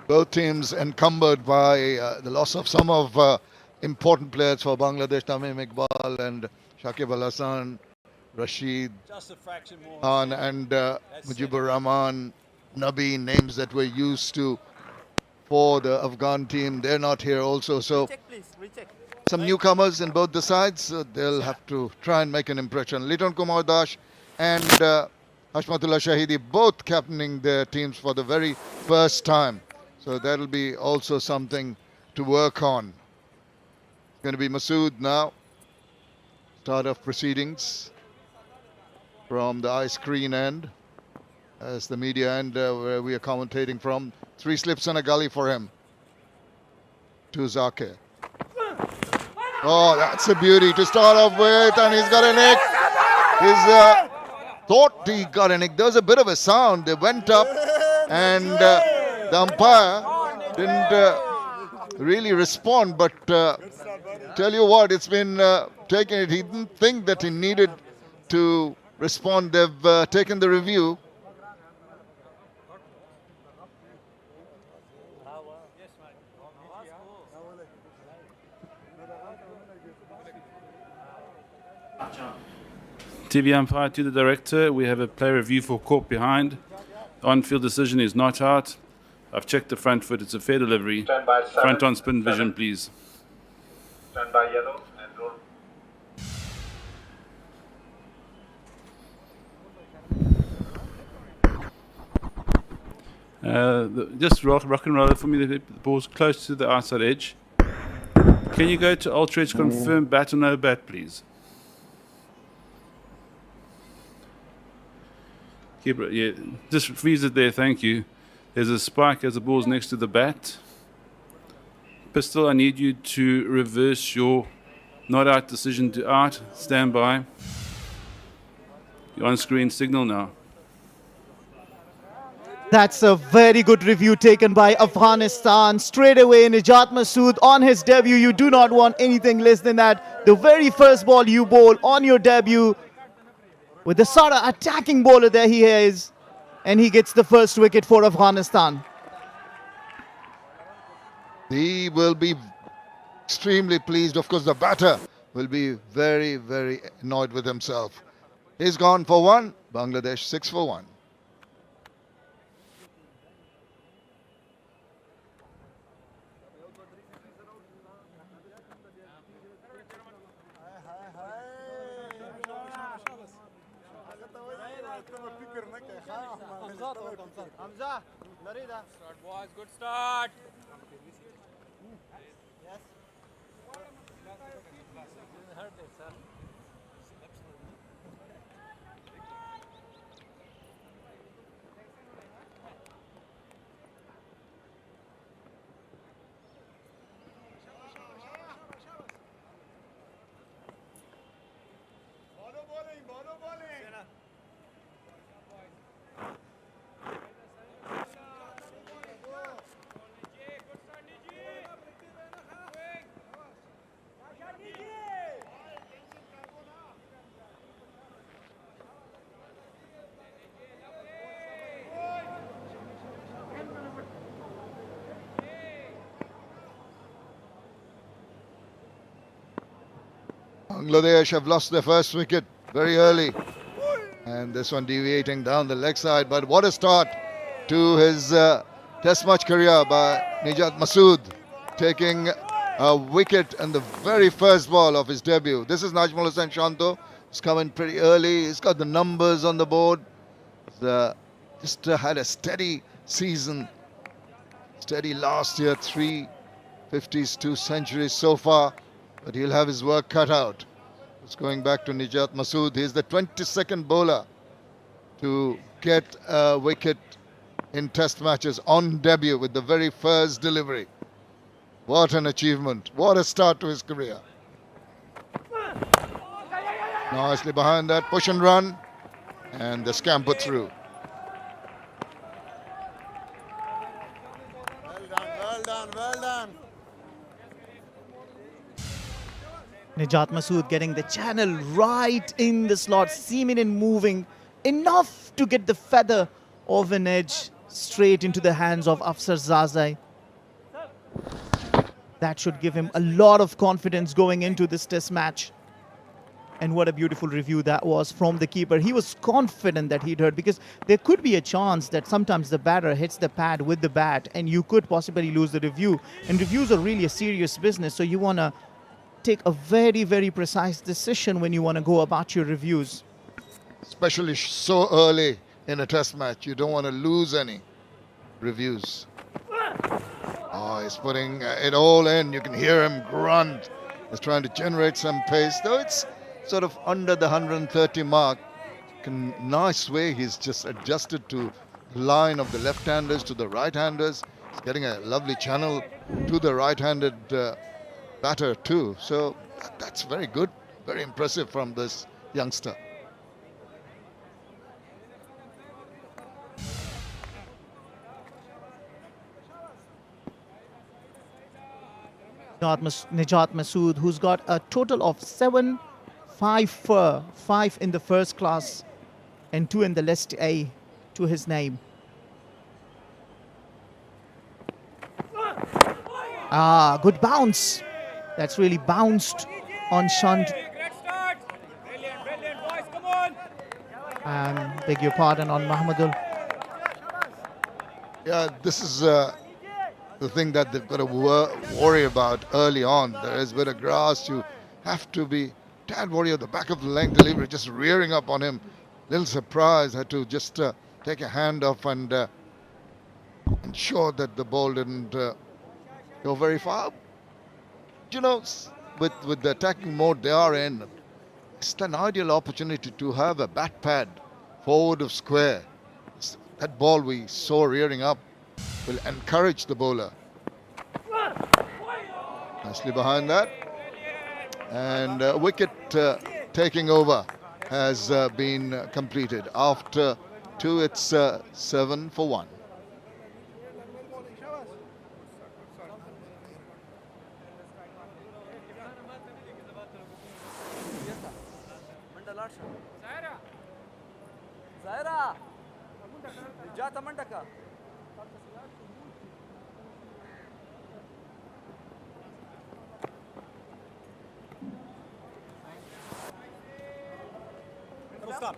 Both teams encumbered by the loss of some of important players for Bangladesh, Tamim Iqbal and Shakib Al Hassan, Rashid Khan and Mujibur Rahman, Nabi, names that we're used to for the Afghan team. They're not here also. So some newcomers in both the sides. So they'll have to try and make an impression. Liton Kumar Das and Hashmatullah Shahidi both captaining their teams for the very first time. So that'll be also something to work on. It's going to be Masood now. Start of proceedings from the ice screen end as the media end where we are commentating from. 3 slips and a gully for him. To Zakir. Oh, that's a beauty to start off with, and he's got a nick. He's thought he got a nick. There was a bit of a sound. They went up and the umpire didn't really respond, but tell you what, it's been taken. He didn't think that he needed to respond. They've taken the review. TV umpire to the director. We have a play review for caught behind. The on-field decision is not out. I've checked the front foot. It's a fair delivery. Front on spin vision, please. Stand by yellow and roll. Just rock and roll it for me. The ball's close to the outside edge. Can you go to Ultra Edge, confirm bat or no bat, please? Keep it, yeah, just freeze it there, thank you. There's a spike as the ball's next to the bat. Pistol, I need you to reverse your not out decision to out. Stand by. You're on screen signal now. That's a very good review taken by Afghanistan. Straight away, Nijat Masood on his debut. You do not want anything less than that. The very first ball you bowl on your debut, with the sort of attacking bowler there he is, and he gets the first wicket for Afghanistan. He will be extremely pleased. Of course, the batter will be very, very annoyed with himself. He's gone for 1. Bangladesh 6 for 1. Start, boys. Good start. Yes. Heard it, sir. Bangladesh have lost their first wicket very early. And this one deviating down the leg side. But what a start to his test match career by Nijat Masood, taking a wicket in the very first ball of his debut. This is Najmul Hussain Shanto. He's coming pretty early. He's got the numbers on the board. Just had a steady season. Steady last year, 3 50s, 2 centuries so far. But he'll have his work cut out. It's going back to Nijat Masood. He's the 22nd bowler to get a wicket in test matches on debut with the very first delivery. What an achievement. What a start to his career. Nicely behind that, push and run. And the scamper through. Well done, well done. Nijat Masood getting the channel right in the slot, seaming and moving enough to get the feather of an edge straight into the hands of Afsar Zazai. That should give him a lot of confidence going into this test match. And what a beautiful review that was from the keeper. He was confident that he'd heard, because there could be a chance that sometimes the batter hits the pad with the bat and you could possibly lose the review. And reviews are really a serious business, so you want to take a very, very precise decision when you want to go about your reviews. Especially so early in a test match. You don't want to lose any reviews. Oh, he's putting it all in. You can hear him grunt. He's trying to generate some pace, though it's sort of under the 130 mark. Nice way he's just adjusted to line of the left-handers to the right-handers. He's getting a lovely channel to the right-handed batter too. So that's very good, very impressive from this youngster. Nijat Masood, who's got a total of 7 5 in the first class and 2 in the list A to his name. Good bounce. That's really bounced on Shant. Great start. Brilliant, brilliant, boys. Come on. And beg your pardon, on Mahmudul. Yeah, this is the thing that they've got to worry about early on. There is a bit of grass. You have to be tad worried at the back of the length delivery, just rearing up on him. Little surprise, had to just take a hand off and ensure that the ball didn't go very far. You know, with the attacking mode they are in, it's an ideal opportunity to have a bat pad forward of square. That ball we saw rearing up will encourage the bowler. Nicely behind that. And wicket taking over has been completed. After 2, it's 7 for 1. Zaira. Jata Mandaka. Stop.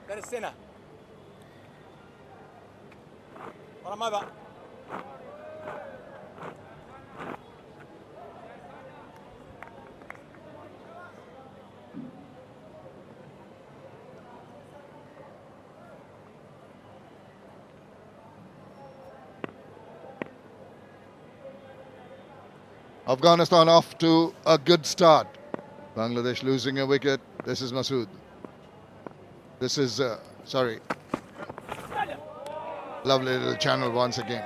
That is Sena. Ora ما بقى. Afghanistan off to a good start. Bangladesh losing a wicket. This is Masood. This is, sorry. Lovely little channel once again.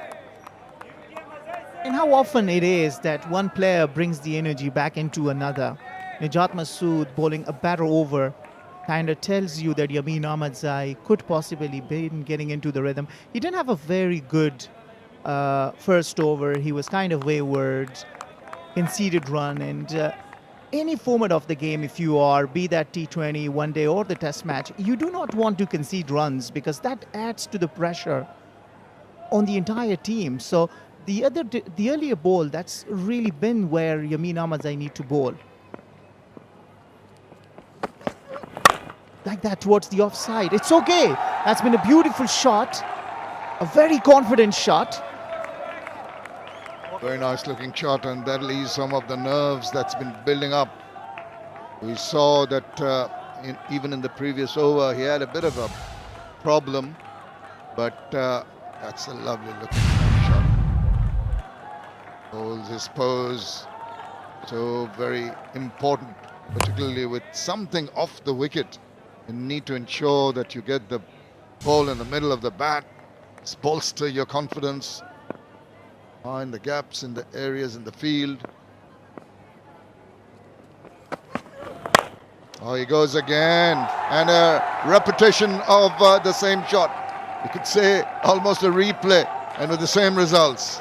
And how often it is that one player brings the energy back into another. Nijat Masood bowling a batter over kind of tells you that Yameen Ahmadzai could possibly be getting into the rhythm. He didn't have a very good first over. He was kind of wayward, conceded run, and any format of the game, if you are, be that T20, one day or the test match, you do not want to concede runs because that adds to the pressure on the entire team. So the earlier bowl, that's really been where Yameen Ahmadzai need to bowl. Like that towards the offside. It's okay. That's been a beautiful shot. A very confident shot. Very nice looking shot, and that'll ease some of the nerves that's been building up. We saw that even in the previous over, he had a bit of a problem, but that's a lovely looking shot. Holds his pose, so very important, particularly with something off the wicket. You need to ensure that you get the ball in the middle of the bat, bolster your confidence. find the gaps in the areas in the field. Oh, he goes again, and a repetition of the same shot. You could say almost a replay, and with the same results.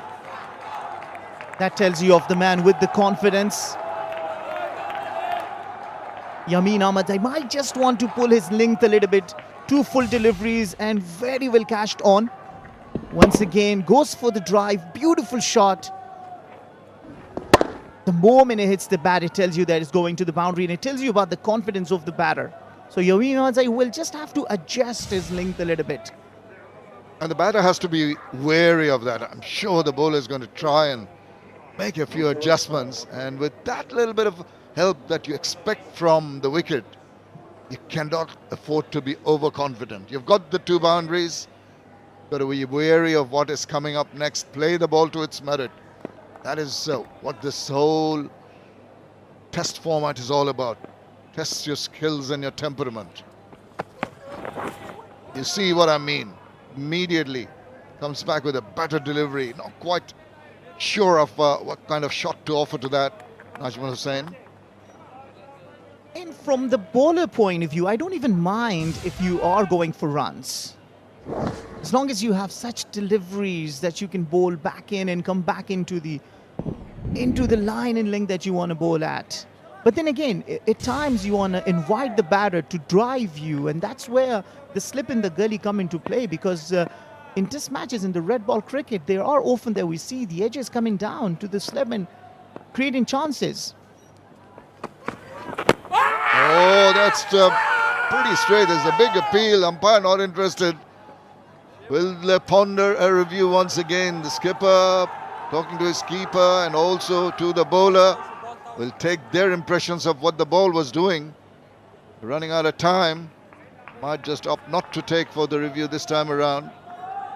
That tells you of the man with the confidence. Yamin Ahmad, I might just want to pull his length a little bit. 2 full deliveries and very well cashed on. Once again, goes for the drive. Beautiful shot. The moment it hits the bat, it tells you that it's going to the boundary, and it tells you about the confidence of the batter. So Yamin Ahmad will just have to adjust his length a little bit. And the batter has to be wary of that. I'm sure the bowler is going to try and make a few adjustments. And with that little bit of help that you expect from the wicket, you cannot afford to be overconfident. You've got the 2 boundaries. Got to be wary of what is coming up next. Play the ball to its merit. That is what this whole test format is all about. Test your skills and your temperament. You see what I mean? Immediately comes back with a better delivery. Not quite sure of what kind of shot to offer to that, Najmul Hussain. And from the bowler point of view, I don't even mind if you are going for runs. As long as you have such deliveries that you can bowl back in and come back into the line and length that you want to bowl at. But then again, at times you want to invite the batter to drive you, and that's where the slip in the gully come into play, because in test matches in the red ball cricket, there are often that we see the edges coming down to the slip and creating chances. Oh, that's pretty straight. There's a big appeal. Umpire not interested. Will they ponder a review once again? The skipper talking to his keeper and also to the bowler will take their impressions of what the ball was doing. Running out of time. Might just opt not to take for the review this time around.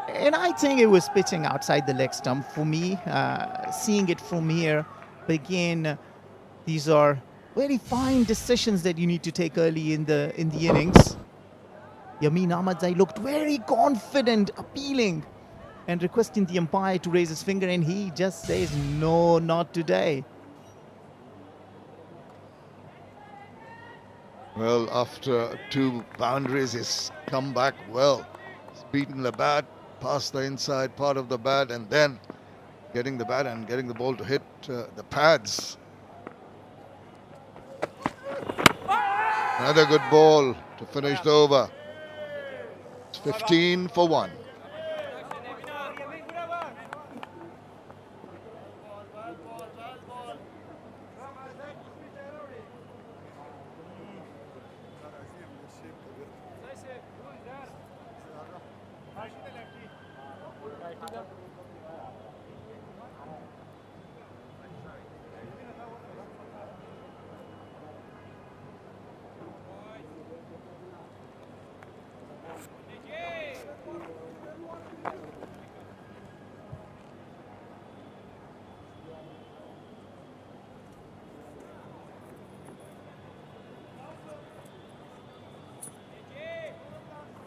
And I think it was pitching outside the leg stump for me, seeing it from here. But again, these are very fine decisions that you need to take early in the innings. Yamin Ahmadzai looked very confident, appealing, and requesting the umpire to raise his finger, and he just says, no, not today. Well, after 2 boundaries, he's come back well. He's beaten the bat, past the inside part of the bat, and then getting the bat and getting the ball to hit the pads. Another good ball to finish the over. It's 15 for 1.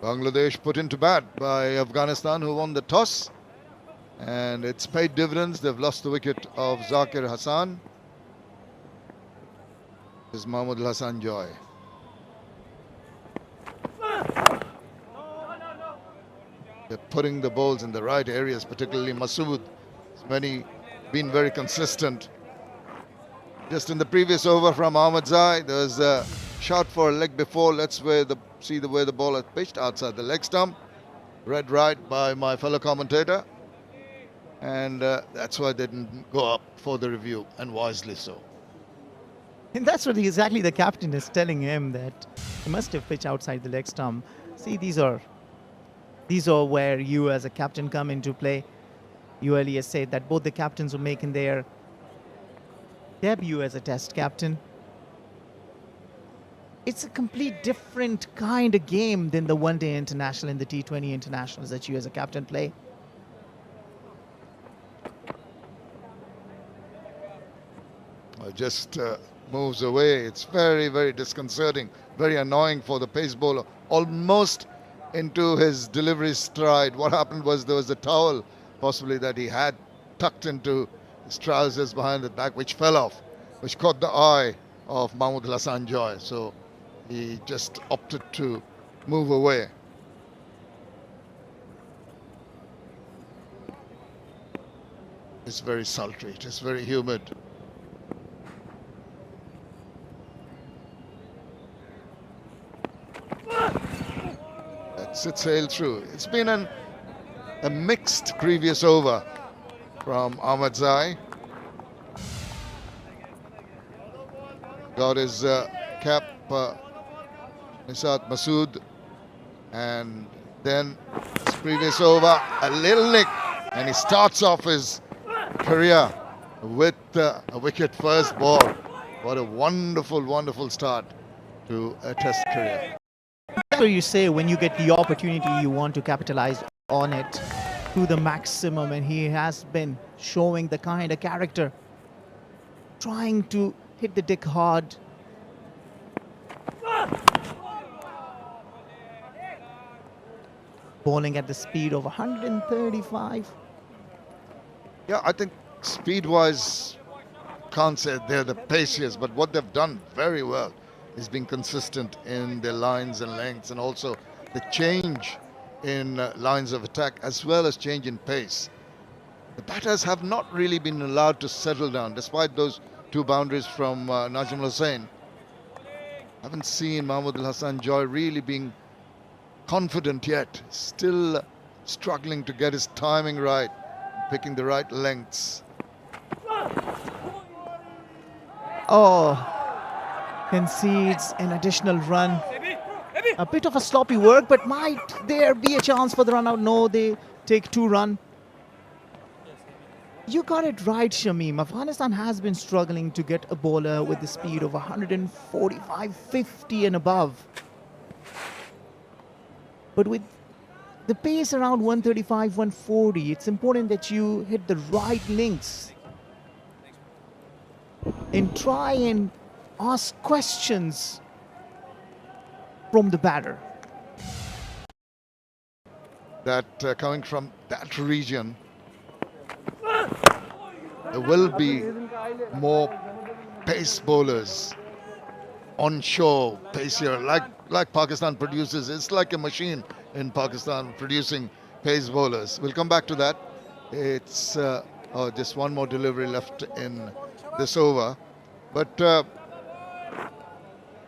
Bangladesh put into bat by Afghanistan, who won the toss, and it's paid dividends. They've lost the wicket of Zakir Hassan. This is Mahmood Hassan Joy. They're putting the balls in the right areas, particularly Masood. Been very consistent. Just in the previous over from Ahmadzai, there was a shot for a leg before. Let's see the way the ball is pitched outside the leg stump. Read right by my fellow commentator. And that's why they didn't go up for the review, and wisely so. And that's what exactly the captain is telling him, that he must have pitched outside the leg stump. See, these are where you as a captain come into play. You earlier said that both the captains were making their debut as a test captain. It's a complete different kind of game than the one-day international and the T20 internationals that you as a captain play. Just moves away. It's very, very disconcerting, very annoying for the pace bowler. Almost into his delivery stride. What happened was there was a towel possibly that he had tucked into his trousers behind the back, which fell off, which caught the eye of Mahmoud Hassan Joy. So he just opted to move away. It's very sultry, it is very humid. Let's it sail through. It's been a mixed previous over from Ahmed Zai. Got his cap, Nisat Masood, and then his previous over, a little nick, and he starts off his career with a wicket first ball. What a wonderful, wonderful start to a test career. So you say when you get the opportunity, you want to capitalize on it to the maximum, and he has been showing the kind of character, trying to hit the deck hard. Bowling at the speed of 135. Yeah, I think speed-wise, can't say they're the paciest, but what they've done very well is being consistent in their lines and lengths, and also the change in lines of attack as well as change in pace. The batters have not really been allowed to settle down, despite those two boundaries from Najmul Hussain. Haven't seen Mahmoud Hassan Joy really being confident yet. Still struggling to get his timing right, picking the right lengths. Oh, concedes an additional run. A bit of a sloppy work, but might there be a chance for the run out? No, they take 2 run. You got it right, Shamim. Afghanistan has been struggling to get a bowler with the speed of 145, 50 and above. But with the pace around 135, 140, it's important that you hit the right links and try and ask questions from the batter. That coming from that region, there will be more pace bowlers onshore, pacier, like Pakistan produces. It's like a machine in Pakistan producing pace bowlers. We'll come back to that. It's just one more delivery left in this over. But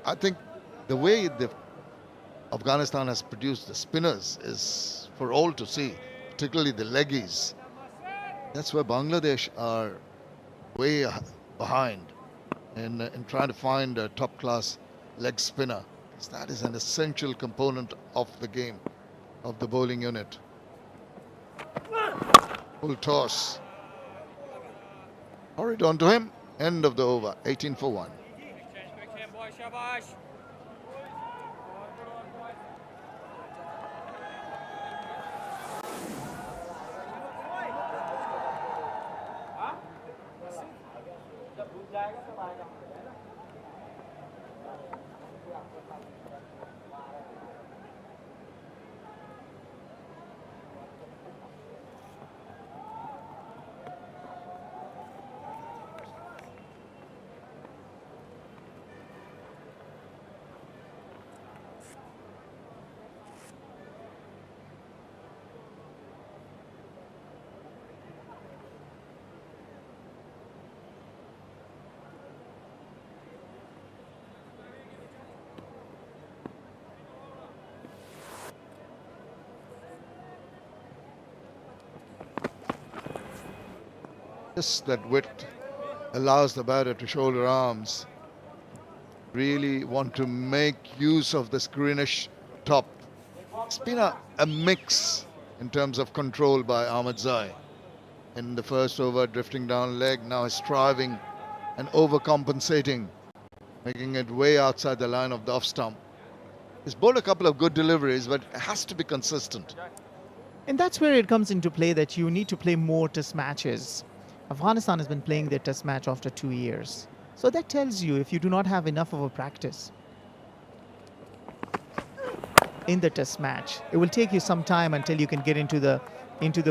I think the way Afghanistan has produced the spinners is for all to see, particularly the leggies. That's where Bangladesh are way behind in trying to find a top-class leg spinner. That is an essential component of the game, of the bowling unit. Full toss. Hurried on to him. End of the over. 18 for 1. Just that width allows the batter to shoulder arms. Really want to make use of this greenish top. It's been a mix in terms of control by Ahmed Zai. In the first over, drifting down leg, now he's striving and overcompensating, making it way outside the line of the off stump. He's bowled a couple of good deliveries, but it has to be consistent. And that's where it comes into play that you need to play more test matches. Afghanistan has been playing their test match after 2 years. So that tells you if you do not have enough of a practice in the test match, it will take you some time until you can get into the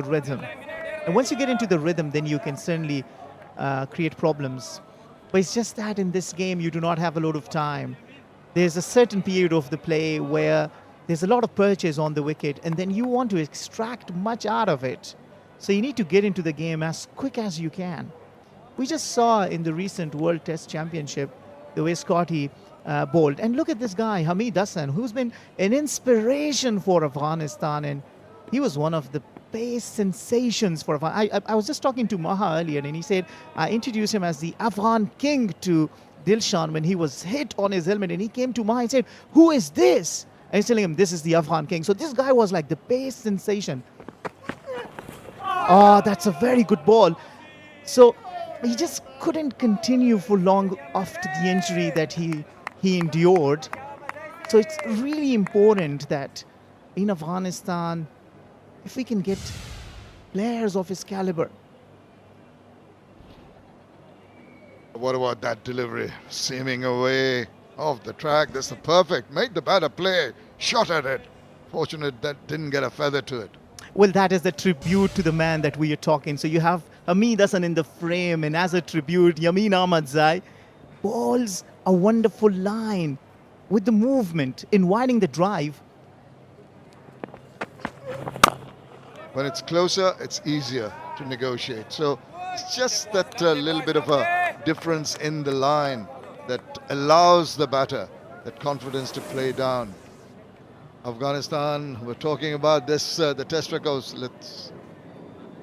rhythm. And once you get into the rhythm, then you can certainly create problems. But it's just that in this game, you do not have a lot of time. There's a certain period of the play where there's a lot of purchase on the wicket, and then you want to extract much out of it. So you need to get into the game as quick as you can. We just saw in the recent World Test Championship the way Scotty bowled. And look at this guy, Hamid Hassan, who's been an inspiration for Afghanistan, and he was one of the pace sensations for Afghanistan. I was just talking to Maha earlier, and he said I introduced him as the Afghan king to Dilshan when he was hit on his helmet, and he came to Maha and said, "Who is this?" And he's telling him, "This is the Afghan king." So this guy was like the pace sensation. Oh, that's a very good ball. So he just couldn't continue for long after the injury that he endured. So it's really important that in Afghanistan, if we can get players of his caliber. What about that delivery? Seaming away off the track. That's the perfect. Made the batter play. Shot at it. Fortunate that didn't get a feather to it. Well, that is the tribute to the man that we are talking. So you have Hamid Hassan in the frame, and as a tribute, Yamin Ahmadzai bowls a wonderful line with the movement, inviting the drive. When it's closer, it's easier to negotiate. So it's just that little bit of a difference in the line that allows the batter that confidence to play down. Afghanistan, we're talking about this, the test records.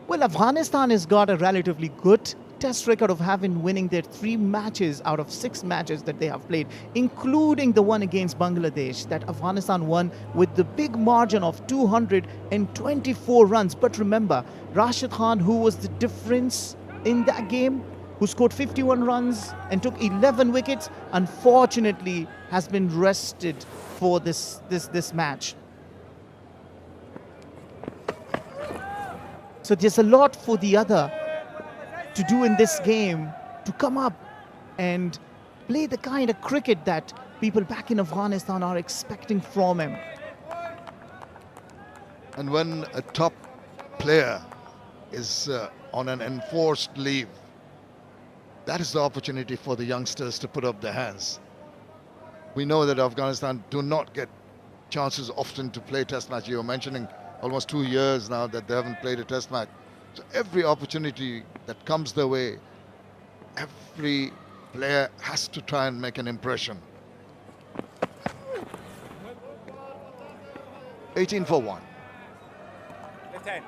Well, Afghanistan has got a relatively good test record of winning their 3 matches out of 6 matches that they have played, including the one against Bangladesh that Afghanistan won with the big margin of 224 runs. But remember, Rashid Khan, who was the difference in that game, who scored 51 runs and took 11 wickets, unfortunately has been rested for this match. So there's a lot for the other to do in this game, to come up and play the kind of cricket that people back in Afghanistan are expecting from him. And when a top player is on an enforced leave, that is the opportunity for the youngsters to put up their hands. We know that Afghanistan do not get chances often to play test match. You were mentioning almost 2 years now that they haven't played a test match. So every opportunity that comes their way, every player has to try and make an impression. 18 for 1. Left hand.